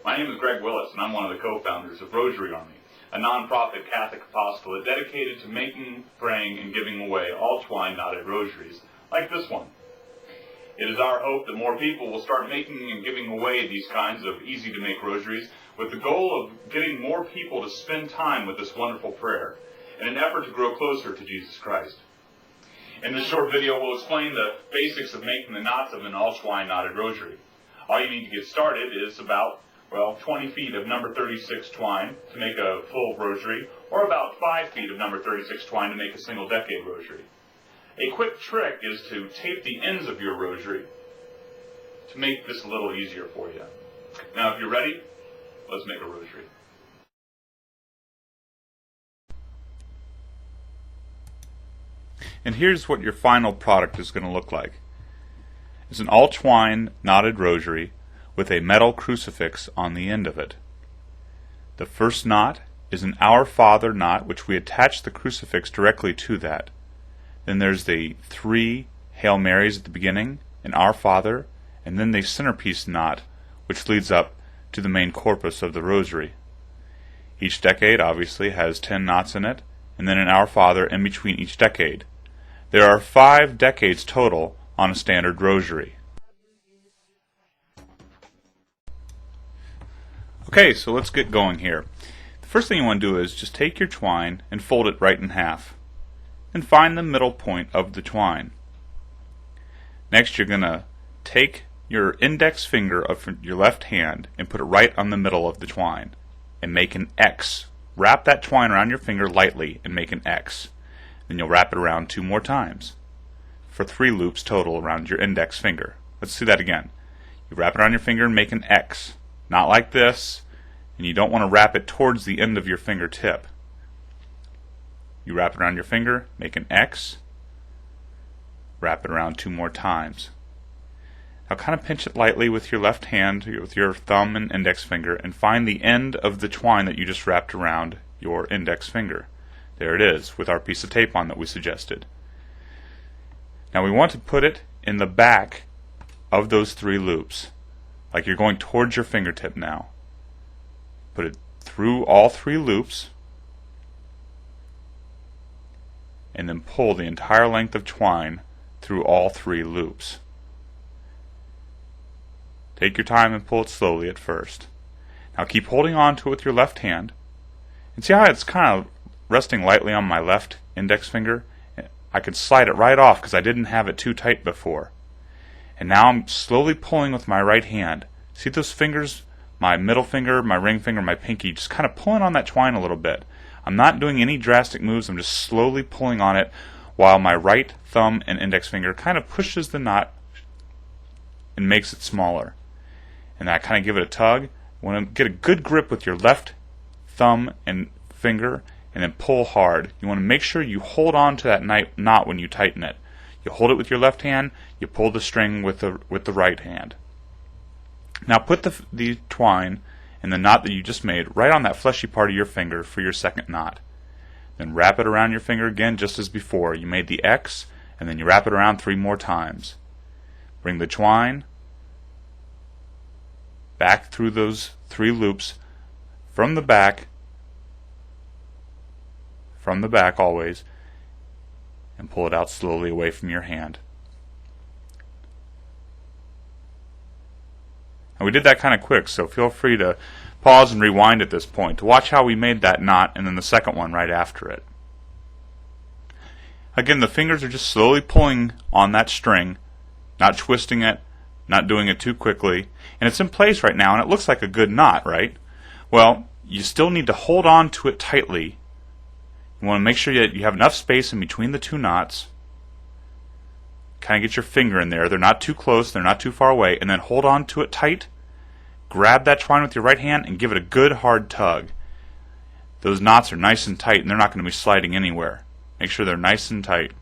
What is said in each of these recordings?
My name is Greg Willis, and I'm one of the co-founders of Rosary Army, a non-profit Catholic apostolate dedicated to making, praying, and giving away all-twine knotted rosaries, like this one. It is our hope that more people will start making and giving away these kinds of easy-to-make rosaries with the goal of getting more people to spend time with this wonderful prayer in an effort to grow closer to Jesus Christ. In this short video, we'll explain the basics of making the knots of an all-twine knotted rosary. All you need to get started is about 20 feet of number 36 twine to make a full rosary, or about 5 feet of number 36 twine to make a single decade rosary. A quick trick is to tape the ends of your rosary to make this a little easier for you. Now, if you're ready, let's make a rosary. And here's what your final product is going to look like. It's an all-twine knotted rosary with a metal crucifix on the end of it. The first knot is an Our Father knot, which we attach the crucifix directly to that. Then there's the 3 Hail Marys at the beginning, an Our Father, and then the centerpiece knot, which leads up to the main corpus of the rosary. Each decade obviously has 10 knots in it, and then an Our Father in between each decade. There are 5 decades total on a standard rosary. Okay, so let's get going here. The first thing you want to do is just take your twine and fold it right in half. And find the middle point of the twine. Next, you're going to take your index finger of your left hand and put it right on the middle of the twine and make an X. Wrap that twine around your finger lightly and make an X. Then you'll wrap it around 2 more times for 3 loops total around your index finger. Let's do that again. You wrap it around your finger and make an X. Not like this, and you don't want to wrap it towards the end of your fingertip. You wrap it around your finger, make an X, wrap it around 2 more times. Now kind of pinch it lightly with your left hand, with your thumb and index finger, and find the end of the twine that you just wrapped around your index finger. There it is, with our piece of tape on that we suggested. Now we want to put it in the back of those 3 loops, like you're going towards your fingertip now. Put it through all 3 loops, and then pull the entire length of twine through all 3 loops. Take your time and pull it slowly at first. Now keep holding on to it with your left hand, and see how it's kind of resting lightly on my left index finger? I could slide it right off because I didn't have it too tight before. And now I'm slowly pulling with my right hand. See those fingers? My middle finger, my ring finger, my pinky, just kind of pulling on that twine a little bit. I'm not doing any drastic moves, I'm just slowly pulling on it while my right thumb and index finger kind of pushes the knot and makes it smaller. And I kind of give it a tug. You want to get a good grip with your left thumb and finger and then pull hard. You want to make sure you hold on to that knot when you tighten it. You hold it with your left hand, you pull the string with the right hand. Now put the twine and the knot that you just made right on that fleshy part of your finger for your second knot. Then wrap it around your finger again just as before. You made the X, and then you wrap it around 3 more times. Bring the twine back through those 3 loops from the back always, and pull it out slowly away from your hand. And we did that kind of quick, so feel free to pause and rewind at this point to watch how we made that knot and then the second one right after it. Again, the fingers are just slowly pulling on that string, not twisting it, not doing it too quickly, and it's in place right now and it looks like a good knot, right? Well, you still need to hold on to it tightly. You want to make sure that you have enough space in between the 2 knots. Kind of get your finger in there. They're not too close, they're not too far away, and then hold on to it tight. Grab that twine with your right hand and give it a good hard tug. Those knots are nice and tight and they're not going to be sliding anywhere. Make sure they're nice and tight.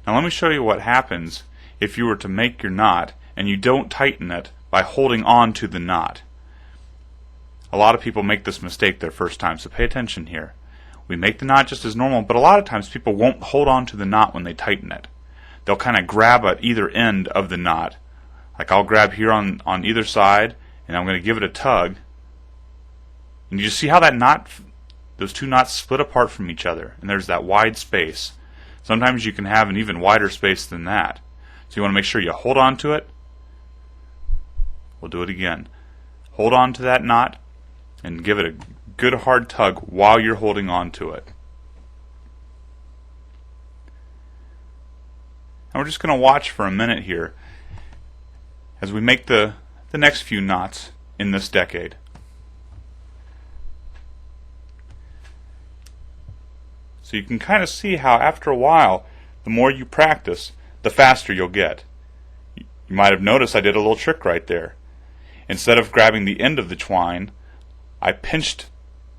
Now let me show you what happens if you were to make your knot and you don't tighten it by holding on to the knot. A lot of people make this mistake their first time, so pay attention here. We make the knot just as normal, but a lot of times people won't hold on to the knot when they tighten it. They'll kind of grab at either end of the knot. Like I'll grab here on either side, and I'm going to give it a tug. And you just see how that knot, those two knots split apart from each other, and there's that wide space. Sometimes you can have an even wider space than that. So you want to make sure you hold on to it. We'll do it again. Hold on to that knot and give it a good hard tug while you're holding on to it. And we're just going to watch for a minute here as we make the next few knots in this decade. So you can kind of see how after a while, the more you practice, the faster you'll get. You might have noticed I did a little trick right there. Instead of grabbing the end of the twine, I pinched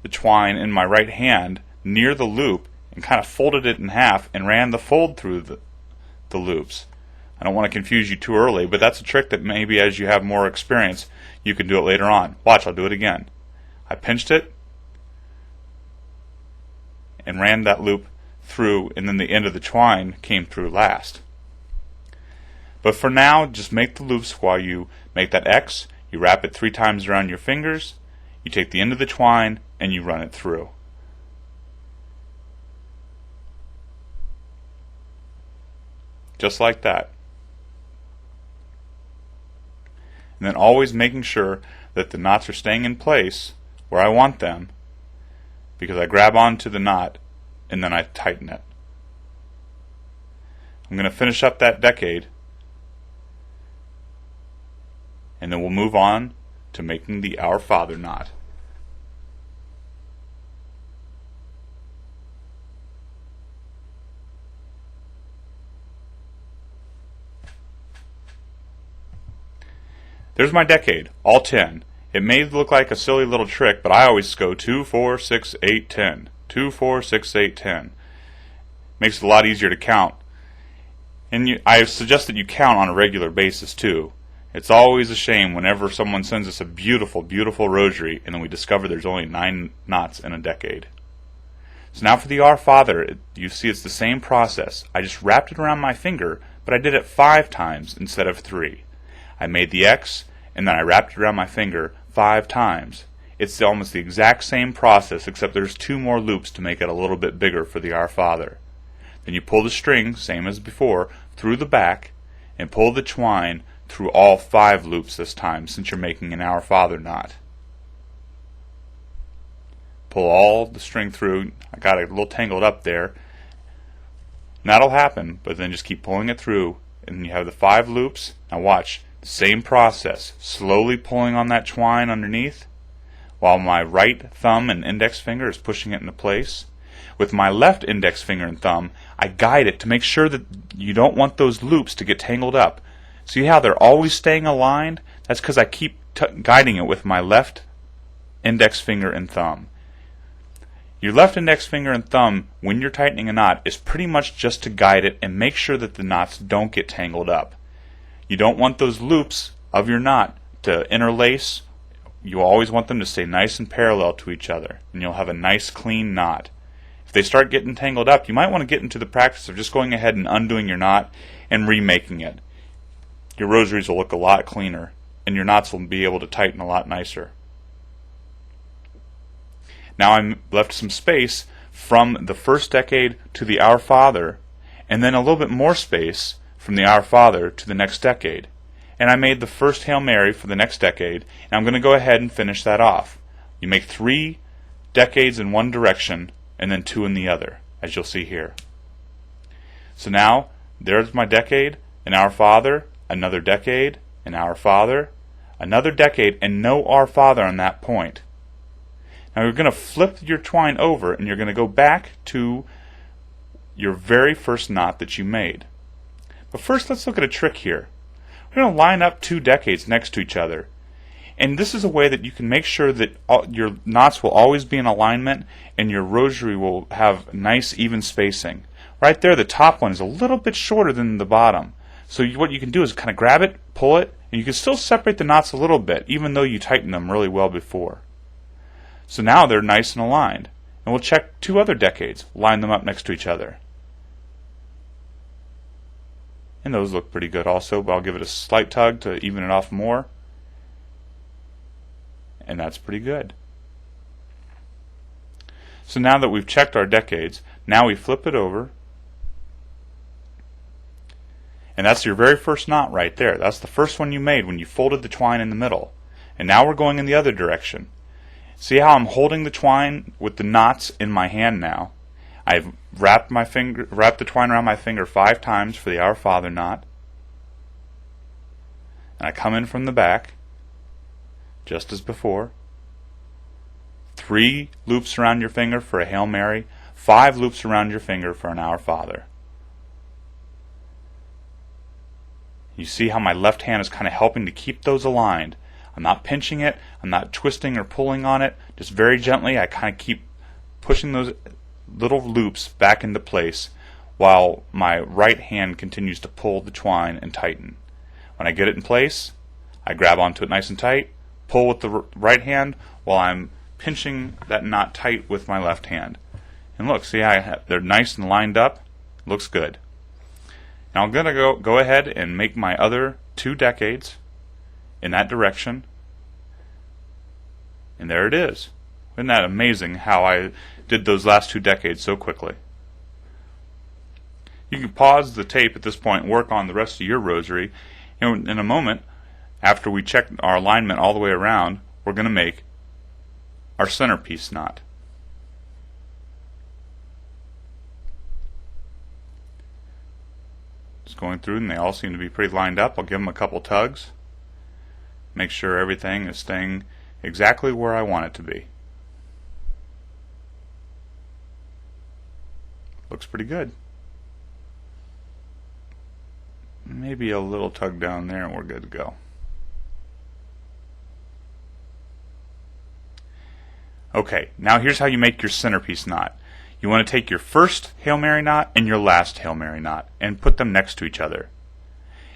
the twine in my right hand near the loop and kind of folded it in half and ran the fold through the loops. I don't want to confuse you too early, but that's a trick that maybe as you have more experience, you can do it later on. Watch, I'll do it again. I pinched it and ran that loop through, and then the end of the twine came through last. But for now, just make the loops while you make that X. You wrap it 3 times around your fingers, you take the end of the twine, and you run it through. Just like that. And then always making sure that the knots are staying in place where I want them, because I grab onto the knot and then I tighten it. I'm going to finish up that decade, and then we'll move on to making the Our Father knot. There's my decade, all 10. It may look like a silly little trick, but I always go 2, 4, 6, 8, 10. 2, 4, 6, 8, 10. Makes it a lot easier to count. And I suggest that you count on a regular basis too. It's always a shame whenever someone sends us a beautiful, beautiful rosary and then we discover there's only 9 knots in a decade. So now for the Our Father, you see it's the same process. I just wrapped it around my finger, but I did it 5 times instead of 3. I made the X, and then I wrapped it around my finger 5 times. It's almost the exact same process, except there's 2 more loops to make it a little bit bigger for the Our Father. Then you pull the string, same as before, through the back, and pull the twine through all 5 loops this time, since you're making an Our Father knot. Pull all the string through. I got it a little tangled up there. And that'll happen, but then just keep pulling it through, and you have the 5 loops. Now watch. Same process, slowly pulling on that twine underneath, while my right thumb and index finger is pushing it into place. With my left index finger and thumb, I guide it to make sure that you don't want those loops to get tangled up. See how they're always staying aligned? That's because I keep guiding it with my left index finger and thumb. Your left index finger and thumb, when you're tightening a knot, is pretty much just to guide it and make sure that the knots don't get tangled up. You don't want those loops of your knot to interlace. You always want them to stay nice and parallel to each other, and you'll have a nice clean knot. If they start getting tangled up, you might want to get into the practice of just going ahead and undoing your knot and remaking it. Your rosaries will look a lot cleaner, and your knots will be able to tighten a lot nicer. Now I'm left some space from the first decade to the Our Father, and then a little bit more space from the Our Father to the next decade. And I made the first Hail Mary for the next decade, and I'm going to go ahead and finish that off. You make 3 decades in one direction, and then 2 in the other, as you'll see here. So now, there's my decade, an Our Father, another decade, an Our Father, another decade, and no Our Father on that point. Now you're going to flip your twine over, and you're going to go back to your very first knot that you made. But first, let's look at a trick here. We're going to line up 2 decades next to each other. And this is a way that you can make sure that your knots will always be in alignment and your rosary will have nice even spacing. Right there, the top one is a little bit shorter than the bottom. So what you can do is kind of grab it, pull it, and you can still separate the knots a little bit, even though you tightened them really well before. So now they're nice and aligned. And we'll check 2 other decades, line them up next to each other. And those look pretty good also, but I'll give it a slight tug to even it off more. and that's pretty good. So now that we've checked our decades, now we flip it over, and that's your very first knot right there. That's the first one you made when you folded the twine in the middle. And now we're going in the other direction. See how I'm holding the twine with the knots in my hand now? I've wrapped the twine around my finger 5 times for the Our Father knot. And I come in from the back, just as before. 3 loops around your finger for a Hail Mary, 5 loops around your finger for an Our Father. You see how my left hand is kind of helping to keep those aligned. I'm not pinching it, I'm not twisting or pulling on it, just very gently I kind of keep pushing those little loops back into place while my right hand continues to pull the twine and tighten. When I get it in place, I grab onto it nice and tight, pull with the right hand while I'm pinching that knot tight with my left hand. And look, see how they're nice and lined up? Looks good. Now I'm going to go ahead and make my other 2 decades in that direction. And there it is. Isn't that amazing how I did those last 2 decades so quickly? You can pause the tape at this point and work on the rest of your rosary. And in a moment, after we check our alignment all the way around, we're going to make our centerpiece knot. Just going through, and they all seem to be pretty lined up. I'll give them a couple tugs. Make sure everything is staying exactly where I want it to be. Looks pretty good. Maybe a little tug down there and we're good to go. Okay, now here's how you make your centerpiece knot. You want to take your first Hail Mary knot and your last Hail Mary knot and put them next to each other.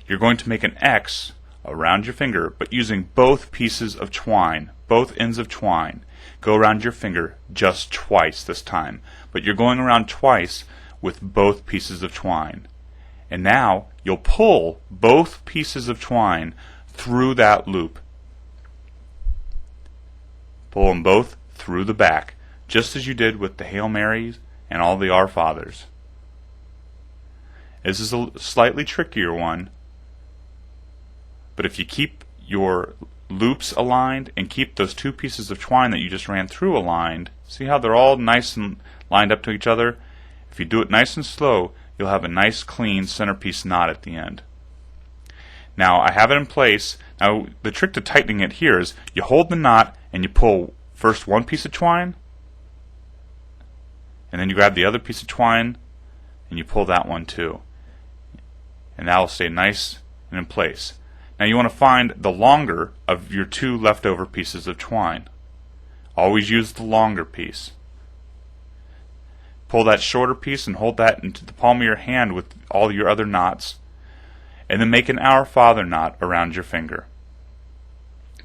You're going to make an X around your finger, but using both pieces of twine, both ends of twine. Go around your finger just twice this time, but you're going around twice with both pieces of twine. And now you'll pull both pieces of twine through that loop. Pull them both through the back, just as you did with the Hail Marys and all the Our Fathers. This is a slightly trickier one, but if you keep your loops aligned and keep those 2 pieces of twine that you just ran through aligned, see how they're all nice and lined up to each other? If you do it nice and slow, you'll have a nice clean centerpiece knot at the end. Now I have it in place. Now the trick to tightening it here is you hold the knot and you pull first one piece of twine, and then you grab the other piece of twine and you pull that one too. And that will stay nice and in place. Now you want to find the longer of your 2 leftover pieces of twine. Always use the longer piece. Pull that shorter piece and hold that into the palm of your hand with all your other knots, and then make an Our Father knot around your finger.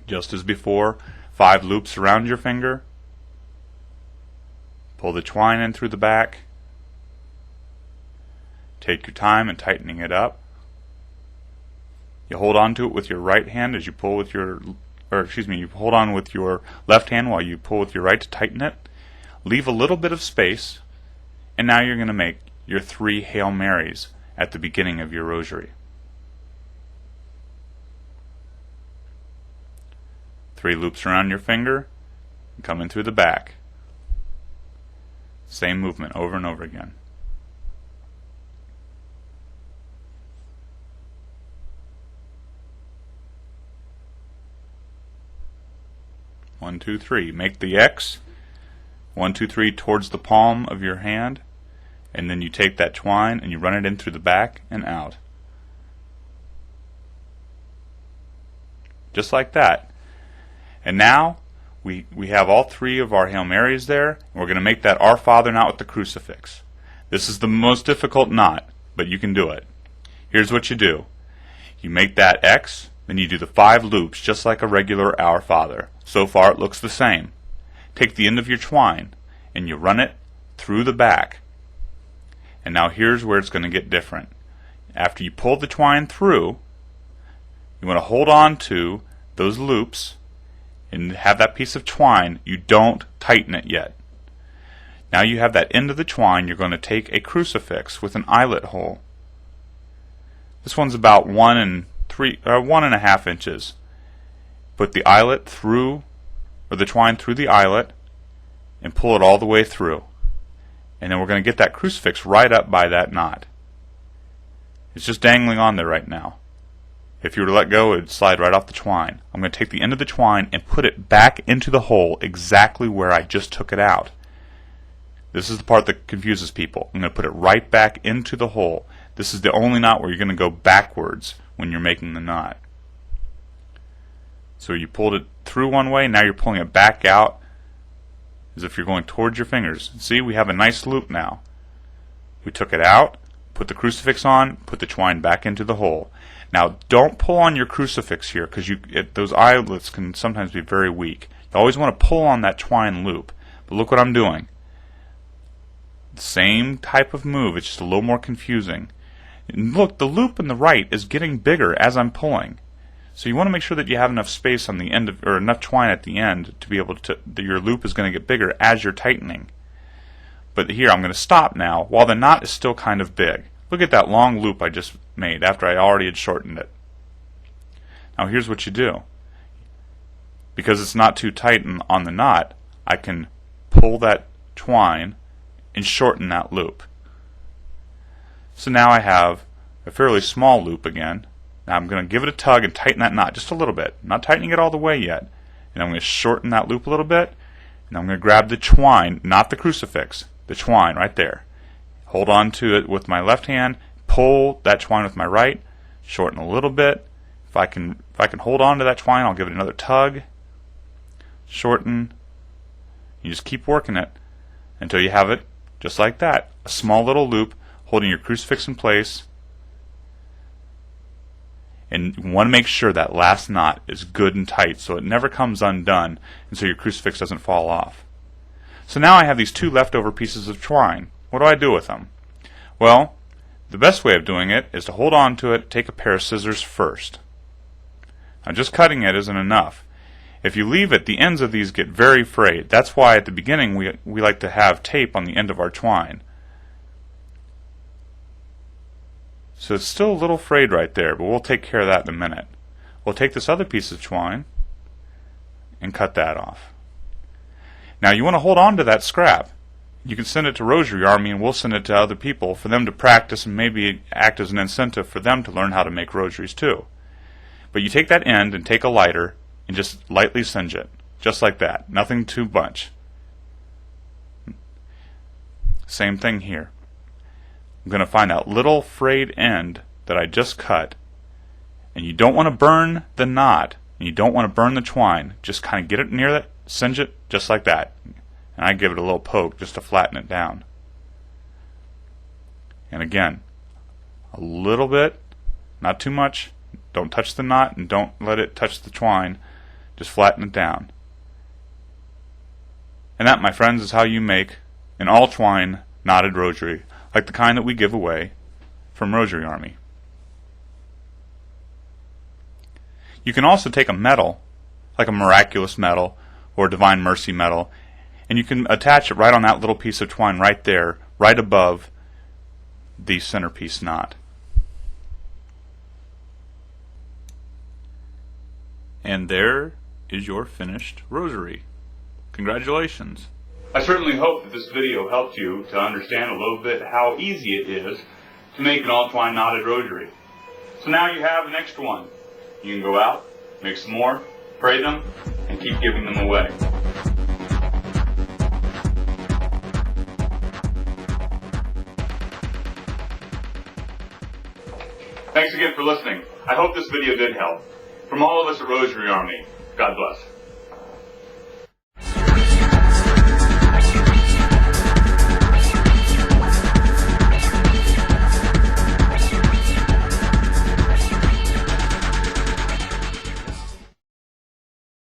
Just as before, 5 loops around your finger. Pull the twine in through the back. Take your time in tightening it up. You hold on to it with your right hand as you pull with your, you hold on with your left hand while you pull with your right to tighten it. Leave a little bit of space, and now you're going to make your 3 Hail Marys at the beginning of your rosary. 3 loops around your finger, and come in through the back. Same movement over and over again. One, 2, 3. Make the X. 1, 2, 3 towards the palm of your hand, and then you take that twine and you run it in through the back and out. Just like that. And now we have all 3 of our Hail Marys there, and we're going to make that Our Father knot with the crucifix. This is the most difficult knot, but you can do it. Here's what you do. You make that X, then you do the 5 loops just like a regular Our Father. So far it looks the same. Take the end of your twine and you run it through the back. And now here's where it's going to get different. After you pull the twine through, you want to hold on to those loops and have that piece of twine, you don't tighten it yet. Now you have that end of the twine, you're going to take a crucifix with an eyelet hole. This one's about 1.5 inches. Put the eyelet through, or the twine through the eyelet, and pull it all the way through. And then we're going to get that crucifix right up by that knot. It's just dangling on there right now. If you were to let go, it would slide right off the twine. I'm going to take the end of the twine and put it back into the hole exactly where I just took it out. This is the part that confuses people. I'm going to put it right back into the hole. This is the only knot where you're going to go backwards when you're making the knot. So you pulled it through one way, now you're pulling it back out as if you're going towards your fingers. See, we have a nice loop now. We took it out, put the crucifix on, put the twine back into the hole. Now don't pull on your crucifix here because those eyelets can sometimes be very weak. You always want to pull on that twine loop. But look what I'm doing. Same type of move, it's just a little more confusing. And look, the loop in the right is getting bigger as I'm pulling. So you want to make sure that you have enough space on the end or enough twine at the end to be able to, that your loop is going to get bigger as you're tightening. But here I'm going to stop now while the knot is still kind of big. Look at that long loop I just made after I already had shortened it. Now here's what you do. Because it's not too tight on the knot, I can pull that twine and shorten that loop. So now I have a fairly small loop again. Now I'm going to give it a tug and tighten that knot just a little bit. I'm not tightening it all the way yet. And I'm going to shorten that loop a little bit. And I'm going to grab the twine, not the crucifix, the twine right there. Hold on to it with my left hand, pull that twine with my right, shorten a little bit. If I can hold on to that twine, I'll give it another tug, shorten. You just keep working it until you have it just like that. A small little loop holding your crucifix in place. And you want to make sure that last knot is good and tight so it never comes undone and so your crucifix doesn't fall off. So now I have these two leftover pieces of twine. What do I do with them? Well, the best way of doing it is to hold on to it, take a pair of scissors first. Now just cutting it isn't enough. If you leave it, the ends of these get very frayed. That's why at the beginning we like to have tape on the end of our twine. So it's still a little frayed right there, but we'll take care of that in a minute. We'll take this other piece of twine and cut that off. Now you want to hold on to that scrap. You can send it to Rosary Army and we'll send it to other people for them to practice and maybe act as an incentive for them to learn how to make rosaries too. But you take that end and take a lighter and just lightly singe it. Just like that. Nothing too much. Same thing here. I'm going to find that little frayed end that I just cut. And you don't want to burn the knot. And you don't want to burn the twine. Just kind of get it near that, singe it just like that. And I give it a little poke just to flatten it down. And again, a little bit, not too much. Don't touch the knot and don't let it touch the twine. Just flatten it down. And that, my friends, is how you make an all-twine knotted rosary, like the kind that we give away from Rosary Army. You can also take a medal, like a miraculous medal or a divine mercy medal, and you can attach it right on that little piece of twine right there, right above the centerpiece knot. And there is your finished rosary. Congratulations. I certainly hope that this video helped you to understand a little bit how easy it is to make an all-twine knotted rosary. So now you have an extra one. You can go out, make some more, pray them, and keep giving them away. Thanks again for listening. I hope this video did help. From all of us at Rosary Army, God bless.